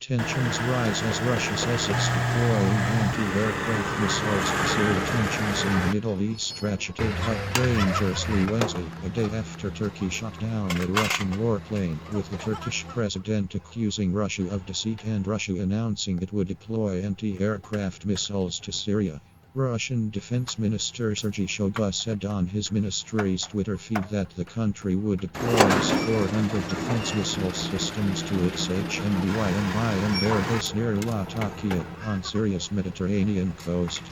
Tensions rise as Russia says it's deploying anti-aircraft missiles to Syria. Tensions in the Middle East ratcheted up dangerously Wednesday, a day after Turkey shot down a Russian warplane, with the Turkish president accusing Russia of deceit and Russia announcing it would deploy anti-aircraft missiles to Syria. Russian Defense Minister Sergey Lavrov said on his ministry's Twitter feed that the country would deploy S-400 defense missile systems to its HMBYMIM air base near Latakia, on Syria's Mediterranean coast.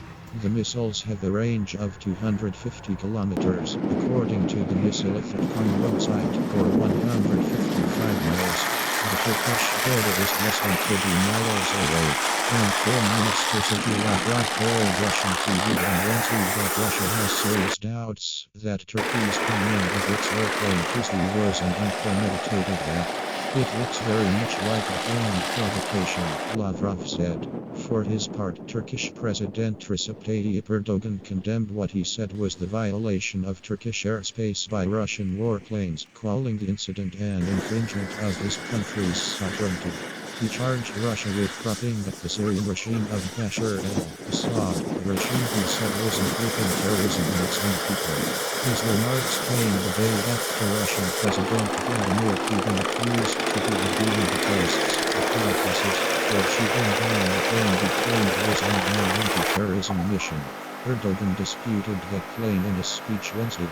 The missiles have a range of 250 kilometers, according to the missile-inflicting website, or 155 miles. The Turkish border is less than 30 miles away, and Foreign Minister Sergey Lavrov told Russian TV on Wednesday that Russia has serious doubts that Turkey's command of its warplane Tuesday was an unpremeditated act. It looks very much like a planned provocation, Lavrov said. For his part, Turkish President Recep Tayyip Erdogan condemned what he said was the violation of Turkish airspace by Russian warplanes, calling the incident an infringement of his country's sovereignty. He charged Russia with propping up the Syrian regime of Bashar al-Assad, a regime he said was inflicting terrorism on its own people. His remarks came the day after Russian President Vladimir Putin accused Turkey of being the terrorists, accomplices, for shooting down a plane he claimed was on an anti-terrorism mission. Erdogan disputed that claim in a speech Wednesday.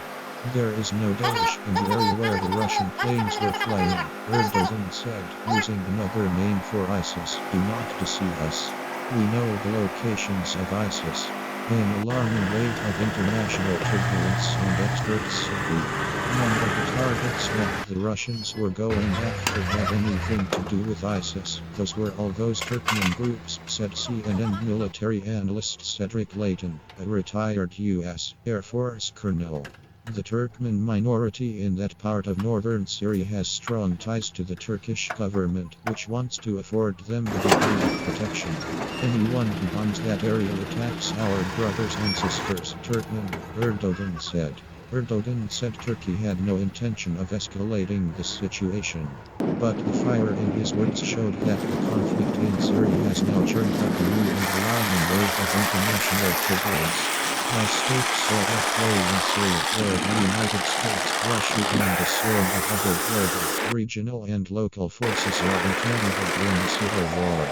There is no Daesh in the area where the Russian planes were flying, Erdogan said, using another name for ISIS. Do not deceive us. We know the locations of ISIS. An alarming rate of international turbulence, and experts agree. None of the targets that the Russians were going after had anything to do with ISIS. Those were all those Turkmen groups, said CNN military analyst Cedric Layton, a retired U.S. Air Force colonel. The Turkmen minority in that part of northern Syria has strong ties to the Turkish government, which wants to afford them the degree of protection. Anyone who bombs that area attacks our brothers and sisters, Turkmen, Erdogan said. Erdogan said Turkey had no intention of escalating the situation. But the fire in his words showed that the conflict in Syria has now churned up a new and alarming wave of international turbulence. My state saw that play in Syria where the United States, Russia and a swarm of other global, regional and local forces are entangled in the civil war.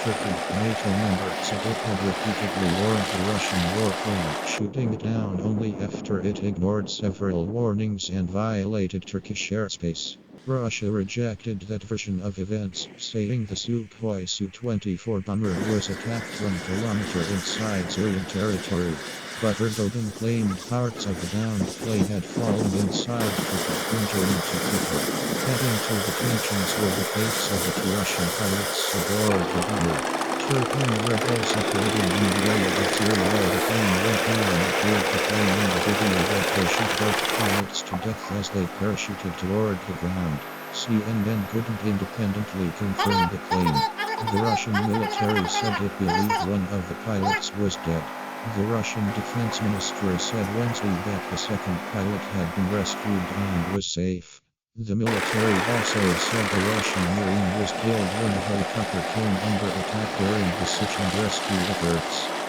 Turkey, NATO member, said it had repeatedly warned the Russian warplane, shooting it down only after it ignored several warnings and violated Turkish airspace. Russia rejected that version of events, saying the Sukhoi Su-24 bomber was attacked 1 kilometer inside Syrian territory. But Erdogan claimed parts of the downed plane had fallen inside Turkey, injuring 2 people. Adding to the tensions were the fates of the 2 Russian pilots aboard the bomber. Turkmen rebels operating in the area of Syria where the plane went down appeared to claim in the video that they shot both pilots to death as they parachuted toward the ground. CNN couldn't independently confirm the claim. The Russian military said it believed one of the pilots was dead. The Russian Defense Ministry said Wednesday that the second pilot had been rescued and was safe. The military also said the Russian Marine was killed when a helicopter came under attack during the search and rescue efforts.